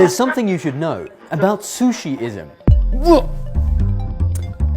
There's something you should know about Sushiism.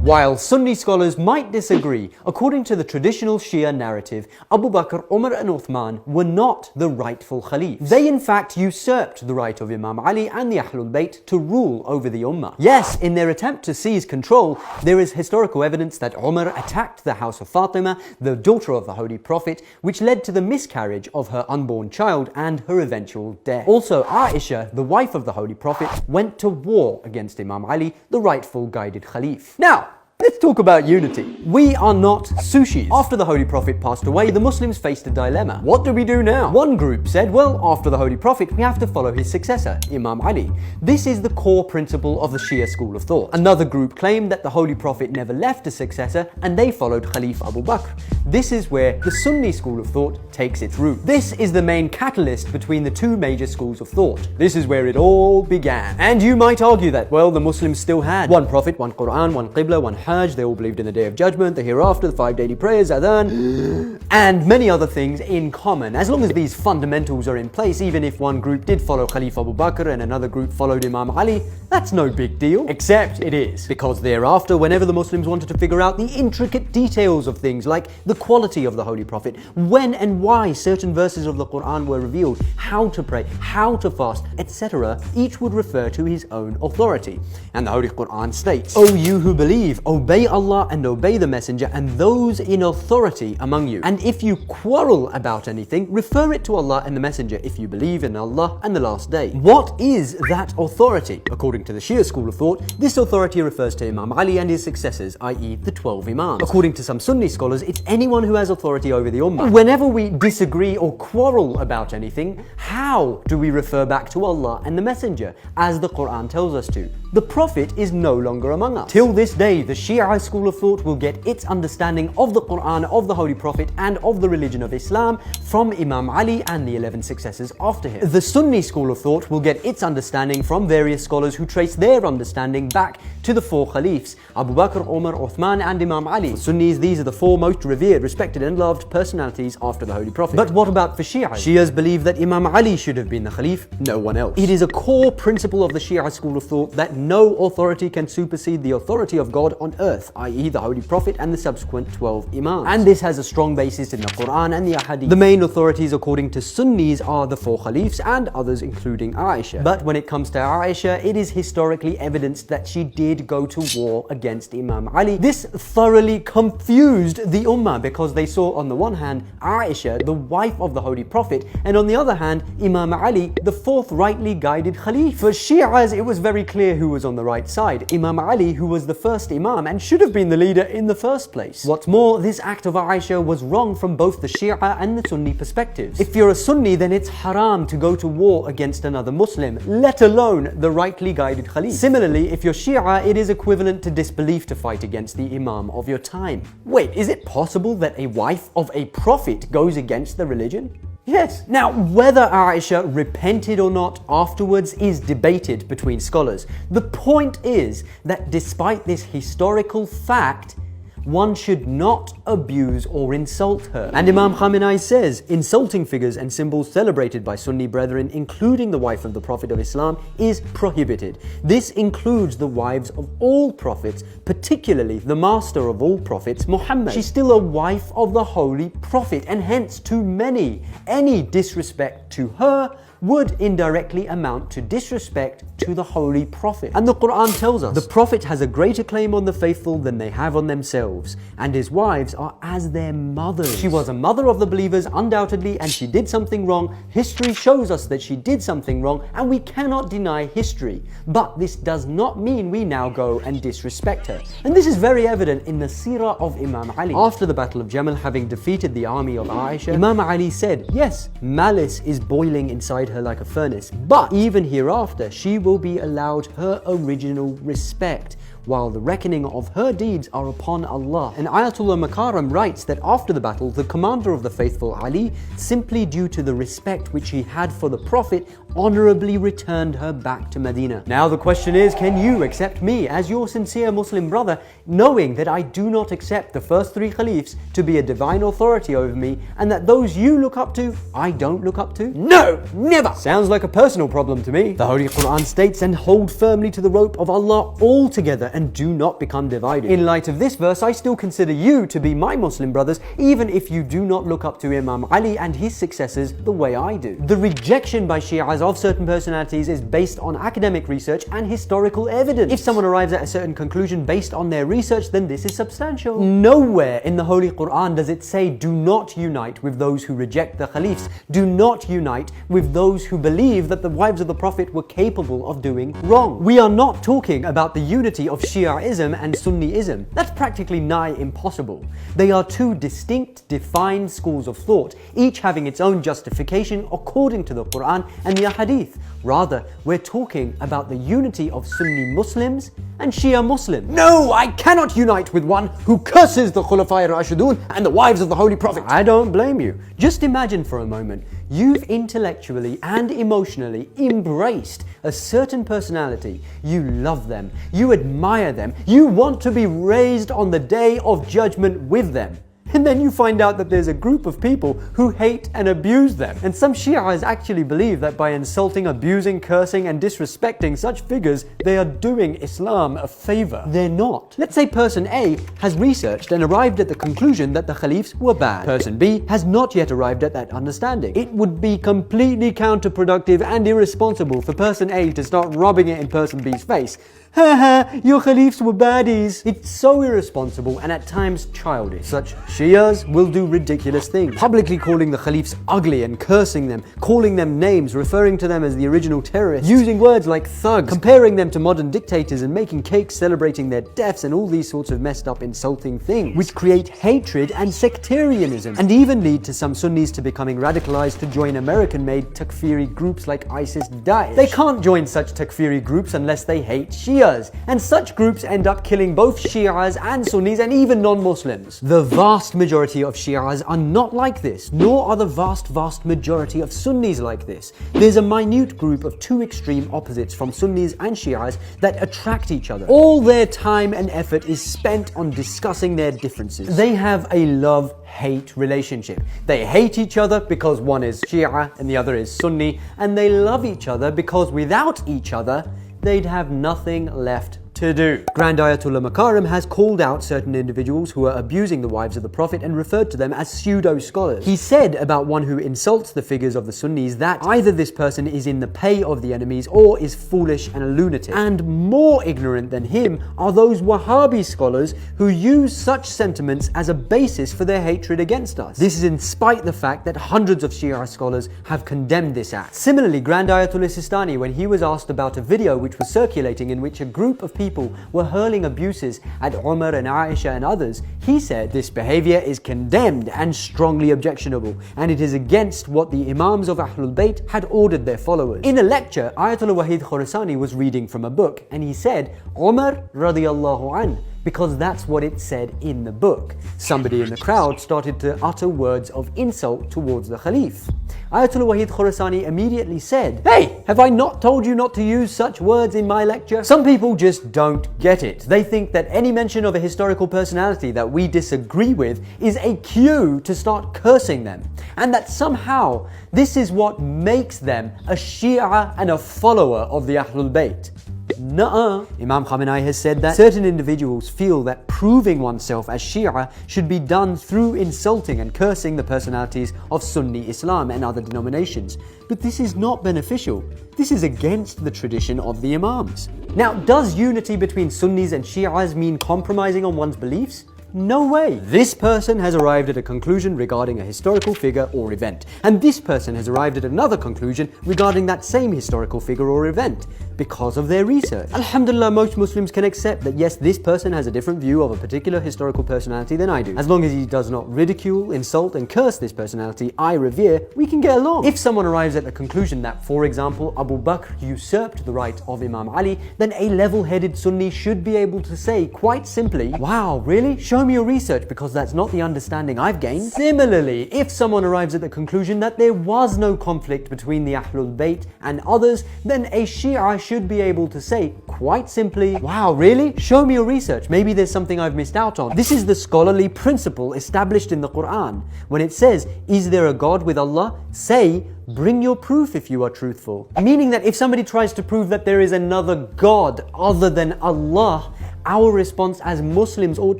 While Sunni scholars might disagree, according to the traditional Shia narrative, Abu Bakr, Umar and Uthman were not the rightful Khalifs. They in fact usurped the right of Imam Ali and the Ahlul Bayt to rule over the Ummah. Yes, in their attempt to seize control, there is historical evidence that Umar attacked the house of Fatima, the daughter of the Holy Prophet, which led to the miscarriage of her unborn child and her eventual death. Also, Aisha, the wife of the Holy Prophet, went to war against Imam Ali, the rightful guided Khalif. Now, let's talk about unity. We are not Sushis. After the Holy Prophet passed away, the Muslims faced a dilemma. What do we do now? One group said, well, after the Holy Prophet, we have to follow his successor, Imam Ali. This is the core principle of the Shia school of thought. Another group claimed that the Holy Prophet never left a successor, and they followed Khalif Abu Bakr. This is where the Sunni school of thought takes its root. This is the main catalyst between the two major schools of thought. This is where it all began. And you might argue that, well, the Muslims still had one Prophet, one Quran, one Qibla, one Hajj, they all believed in the Day of Judgment, the hereafter, the 5 daily prayers, adhan, and many other things in common. As long as these fundamentals are in place, even if one group did follow Khalif Abu Bakr and another group followed Imam Ali, that's no big deal. Except it is. Because thereafter, whenever the Muslims wanted to figure out the intricate details of things like the quality of the Holy Prophet, when and why certain verses of the Quran were revealed, how to pray, how to fast, etc., each would refer to his own authority. And the Holy Quran states, "O you who believe, obey Allah and obey the Messenger and those in authority among you. And if you quarrel about anything, refer it to Allah and the Messenger if you believe in Allah and the last day." What is that authority? According to the Shia school of thought, this authority refers to Imam Ali and his successors, i.e. the 12 Imams. According to some Sunni scholars, it's anyone who has authority over the Ummah. Whenever we disagree or quarrel about anything, how do we refer back to Allah and the Messenger, as the Quran tells us to? The Prophet is no longer among us. Till this day, the Shia school of thought will get its understanding of the Quran, of the Holy Prophet, and of the religion of Islam from Imam Ali and the 11 successors after him. The Sunni school of thought will get its understanding from various scholars who trace their understanding back to the four Khalifs, Abu Bakr, Umar, Uthman, and Imam Ali. For Sunnis, these are the four most revered, respected, and loved personalities after the Holy Prophet. But what about for Shias? Shias believe that Imam Ali should have been the Khalif, no one else. It is a core principle of the Shia school of thought that no authority can supersede the authority of God on earth, i.e. the Holy Prophet and the subsequent 12 Imams. And this has a strong basis in the Quran and the Ahadith. The main authorities according to Sunnis are the four Khalifs and others including Aisha. But when it comes to Aisha, it is historically evidenced that she did go to war against Imam Ali. This thoroughly confused the Ummah because they saw on the one hand Aisha, the wife of the Holy Prophet, and on the other hand Imam Ali, the fourth rightly guided Khalif. For Shias, it was very clear who was on the right side, Imam Ali, who was the first Imam and should have been the leader in the first place. What's more, this act of Aisha was wrong from both the Shia and the Sunni perspectives. If you're a Sunni, then it's haram to go to war against another Muslim, let alone the rightly guided Khalif. Similarly, if you're Shia, it is equivalent to disbelief to fight against the Imam of your time. Wait, is it possible that a wife of a prophet goes against the religion? Yes. Now, whether Aisha repented or not afterwards is debated between scholars. The point is that despite this historical fact, one should not abuse or insult her. And Imam Khamenei says, insulting figures and symbols celebrated by Sunni brethren, including the wife of the Prophet of Islam, is prohibited. This includes the wives of all prophets, particularly the master of all prophets, Muhammad. She's still a wife of the Holy Prophet, and hence to many, any disrespect to her would indirectly amount to disrespect to the Holy Prophet. And the Quran tells us, the Prophet has a greater claim on the faithful than they have on themselves, and his wives are as their mothers. She was a mother of the believers, undoubtedly, and she did something wrong. History shows us that she did something wrong, and we cannot deny history. But this does not mean we now go and disrespect her. And this is very evident in the seerah of Imam Ali. After the Battle of Jamal, having defeated the army of Aisha, Imam Ali said, yes, malice is boiling inside her like a furnace, but even hereafter she will be allowed her original respect, while the reckoning of her deeds are upon Allah. And Ayatollah Makaram writes that after the battle, the commander of the faithful Ali, simply due to the respect which he had for the Prophet, honorably returned her back to Medina. Now the question is, can you accept me as your sincere Muslim brother, knowing that I do not accept the first three caliphs to be a divine authority over me, and that those you look up to, I don't look up to? No, never! Sounds like a personal problem to me. The Holy Quran states, and hold firmly to the rope of Allah altogether and do not become divided. In light of this verse, I still consider you to be my Muslim brothers, even if you do not look up to Imam Ali and his successors the way I do. The rejection by Shias of certain personalities is based on academic research and historical evidence. If someone arrives at a certain conclusion based on their research, then this is substantial. Nowhere in the Holy Quran does it say, do not unite with those who reject the caliphs. Do not unite with those who believe that the wives of the Prophet were capable of doing wrong. We are not talking about the unity of Shiaism and Sunniism. That's practically nigh impossible. They are two distinct, defined schools of thought, each having its own justification according to the Quran and the Hadith. Rather, we're talking about the unity of Sunni Muslims and Shia Muslims. No, I cannot unite with one who curses the Khulafa Rashidun and the wives of the Holy Prophet. I don't blame you. Just imagine for a moment, you've intellectually and emotionally embraced a certain personality. You love them, you admire them, you want to be raised on the day of judgment with them. And then you find out that there's a group of people who hate and abuse them. And some Shias actually believe that by insulting, abusing, cursing, and disrespecting such figures, they are doing Islam a favor. They're not. Let's say person A has researched and arrived at the conclusion that the caliphs were bad. Person B has not yet arrived at that understanding. It would be completely counterproductive and irresponsible for person A to start rubbing it in person B's face. Haha, your caliphs were baddies. It's so irresponsible and at times childish. Such Shias will do ridiculous things, publicly calling the caliphs ugly and cursing them, calling them names, referring to them as the original terrorists, using words like thugs, comparing them to modern dictators and making cakes celebrating their deaths and all these sorts of messed up insulting things, which create hatred and sectarianism, and even lead to some Sunnis to becoming radicalized to join American-made takfiri groups like ISIS-Daesh. They can't join such takfiri groups unless they hate Shia. And such groups end up killing both Shias and Sunnis and even non-Muslims. The vast majority of Shias are not like this, nor are the vast majority of Sunnis like this. There's a minute group of two extreme opposites from Sunnis and Shias that attract each other. All their time and effort is spent on discussing their differences. They have a love-hate relationship. They hate each other because one is Shia and the other is Sunni, and they love each other because without each other, they'd have nothing left to do. Grand Ayatollah Makarim has called out certain individuals who are abusing the wives of the Prophet and referred to them as pseudo-scholars. He said about one who insults the figures of the Sunnis that either this person is in the pay of the enemies or is foolish and a lunatic. And more ignorant than him are those Wahhabi scholars who use such sentiments as a basis for their hatred against us. This is in spite the fact that hundreds of Shia scholars have condemned this act. Similarly, Grand Ayatollah Sistani, when he was asked about a video which was circulating in which a group of people were hurling abuses at Umar and Aisha and others, he said this behavior is condemned and strongly objectionable, and it is against what the Imams of Ahlul Bayt had ordered their followers. In a lecture, Ayatollah Wahid Khorasani was reading from a book, and he said, Umar radiyallahu an, because that's what it said in the book. Somebody in the crowd started to utter words of insult towards the Khalif. Ayatollah Wahid Khorasani immediately said, "Hey, have I not told you not to use such words in my lecture?" Some people just don't get it. They think that any mention of a historical personality that we disagree with is a cue to start cursing them, and that somehow this is what makes them a Shia and a follower of the Ahlul Bayt. Nuh-uh. Imam Khamenei has said that certain individuals feel that proving oneself as Shia should be done through insulting and cursing the personalities of Sunni Islam and other denominations. But this is not beneficial. This is against the tradition of the Imams. Now, does unity between Sunnis and Shias mean compromising on one's beliefs? No way. This person has arrived at a conclusion regarding a historical figure or event, and this person has arrived at another conclusion regarding that same historical figure or event because of their research. Alhamdulillah, most Muslims can accept that yes, this person has a different view of a particular historical personality than I do. As long as he does not ridicule, insult, and curse this personality I revere, we can get along. If someone arrives at the conclusion that, for example, Abu Bakr usurped the right of Imam Ali, then a level-headed Sunni should be able to say quite simply, "Wow, really? Show Show me your research, because that's not the understanding I've gained. Similarly, if someone arrives at the conclusion that there was no conflict between the Ahlul Bayt and others, then a Shia should be able to say, quite simply, wow, really? Show me your research. Maybe there's something I've missed out on. This is the scholarly principle established in the Quran. When it says, is there a God with Allah? Say, bring your proof if you are truthful. Meaning that if somebody tries to prove that there is another God other than Allah, our response as Muslims ought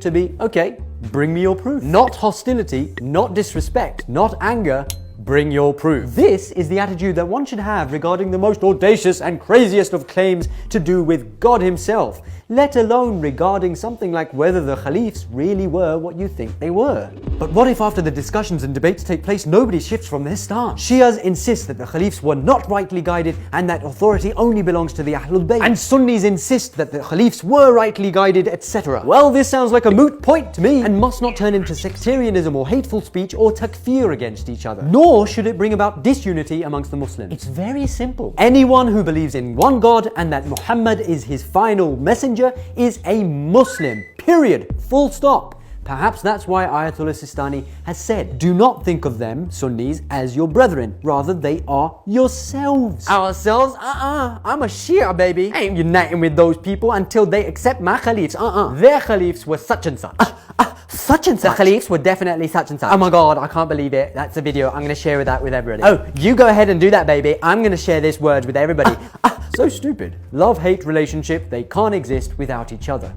to be, okay, bring me your proof. Not hostility, not disrespect, not anger. Bring your proof. This is the attitude that one should have regarding the most audacious and craziest of claims to do with God himself, let alone regarding something like whether the Caliphs really were what you think they were. But what if after the discussions and debates take place, nobody shifts from their stance? Shias insist that the Caliphs were not rightly guided and that authority only belongs to the Ahlul Bayt. And Sunnis insist that the Caliphs were rightly guided, etc. Well, this sounds like a moot point to me and must not turn into sectarianism or hateful speech or takfir against each other. Nor should it bring about disunity amongst the Muslims. It's very simple. Anyone who believes in one God and that Muhammad is his final messenger is a Muslim. Period. Full stop. Perhaps that's why Ayatollah Sistani has said, do not think of them, Sunnis, as your brethren. Rather, they are yourselves. Ourselves? I'm a Shia, baby. I ain't uniting with those people until they accept my Caliphs. Their Caliphs were such and such. Such and such. The Caliphs were definitely such and such. Oh my God, I can't believe it. That's a video. I'm going to share that with everybody. Oh, you go ahead and do that, baby. I'm going to share this word with everybody. So stupid. Love-hate relationship, they can't exist without each other.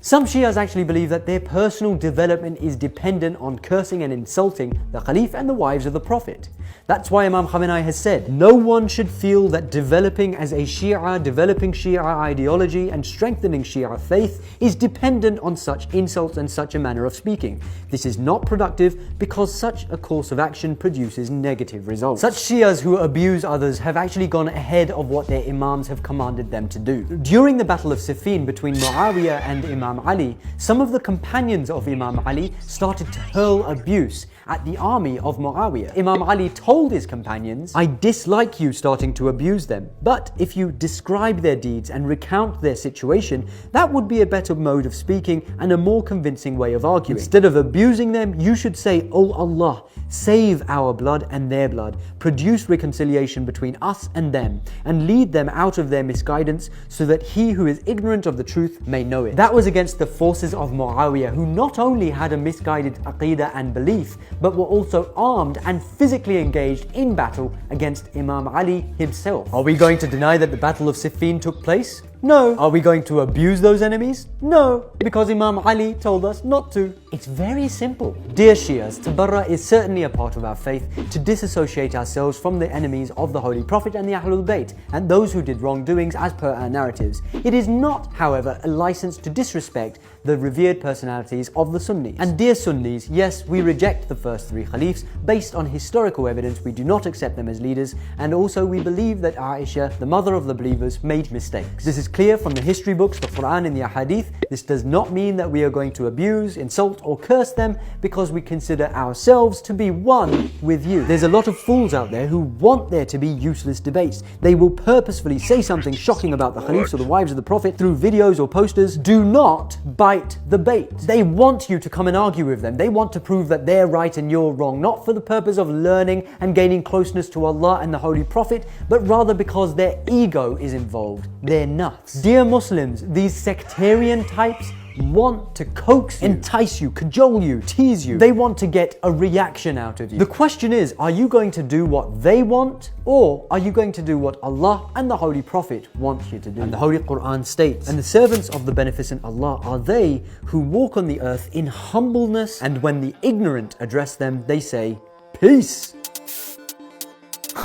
Some Shias actually believe that their personal development is dependent on cursing and insulting the Khalif and the wives of the Prophet. That's why Imam Khamenei has said, no one should feel that developing as a Shia, developing Shia ideology and strengthening Shia faith is dependent on such insults and such a manner of speaking. This is not productive because such a course of action produces negative results. Such Shias who abuse others have actually gone ahead of what their Imams have commanded them to do. During the Battle of Siffin between Muawiyah and Imam Ali, some of the companions of Imam Ali started to hurl abuse at the army of Muawiyah. Imam Ali told his companions, I dislike you starting to abuse them, but if you describe their deeds and recount their situation, that would be a better mode of speaking and a more convincing way of arguing. Instead of abusing them, you should say, O Allah, save our blood and their blood, produce reconciliation between us and them, and lead them out of their misguidance so that he who is ignorant of the truth may know it. That was against the forces of Muawiyah, who not only had a misguided aqidah and belief, but were also armed and physically engaged in battle against Imam Ali himself. Are we going to deny that the Battle of Siffin took place? No. Are we going to abuse those enemies? No, because Imam Ali told us not to. It's very simple. Dear Shias, Tabarra is certainly a part of our faith to disassociate ourselves from the enemies of the Holy Prophet and the Ahlul Bayt and those who did wrongdoings as per our narratives. It is not, however, a license to disrespect the revered personalities of the Sunnis. And dear Sunnis, yes, we reject the first three Caliphs based on historical evidence. We do not accept them as leaders, and also we believe that Aisha, the mother of the believers, made mistakes. This is clear from the history books, the Quran and the Ahadith. This does not mean that we are going to abuse, insult or curse them because we consider ourselves to be one with you. There's a lot of fools out there who want there to be useless debates. They will purposefully say something shocking about the Caliphs or the wives of the Prophet through videos or posters. Do not bite the bait. They want you to come and argue with them. They want to prove that they're right and you're wrong, not for the purpose of learning and gaining closeness to Allah and the Holy Prophet, but rather because their ego is involved. They're nuts. Dear Muslims, these sectarian types want to coax you, entice you, cajole you, tease you. They want to get a reaction out of you. The question is, are you going to do what they want, or are you going to do what Allah and the Holy Prophet want you to do? And the Holy Quran states, and the servants of the beneficent Allah are they who walk on the earth in humbleness, and when the ignorant address them, they say, peace.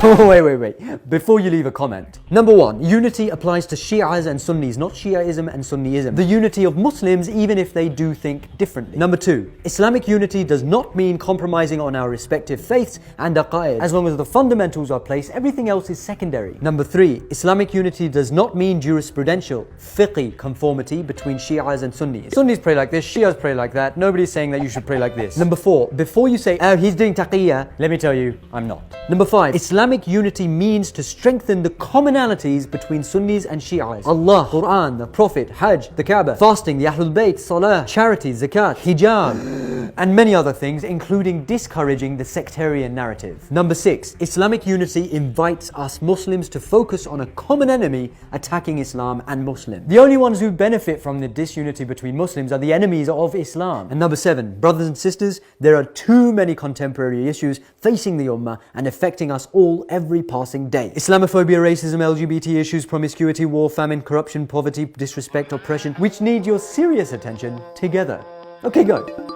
Oh, wait. Before you leave a comment. Number one, unity applies to Shias and Sunnis, not Shiaism and Sunniism. The unity of Muslims, even if they do think differently. Number two, Islamic unity does not mean compromising on our respective faiths and aqaid. As long as the fundamentals are placed, everything else is secondary. Number three, Islamic unity does not mean jurisprudential, fiqhi conformity between Shias and Sunnis. Sunnis pray like this, Shias pray like that. Nobody's saying that you should pray like this. Number four, before you say, oh, he's doing taqiyya, let me tell you, I'm not. Number five, Islamic Islamic unity means to strengthen the commonalities between Sunnis and Shias. Allah, Quran, the Prophet, Hajj, the Kaaba, fasting, the Ahlul Bayt, Salah, charity, zakat, hijab, and many other things, including discouraging the sectarian narrative. Number 6, Islamic unity invites us Muslims to focus on a common enemy attacking Islam and Muslims. The only ones who benefit from the disunity between Muslims are the enemies of Islam. And number 7, brothers and sisters, there are too many contemporary issues facing the Ummah and affecting us all every passing day. Islamophobia, racism, LGBT issues, promiscuity, war, famine, corruption, poverty, disrespect, oppression, which need your serious attention together. Okay, go.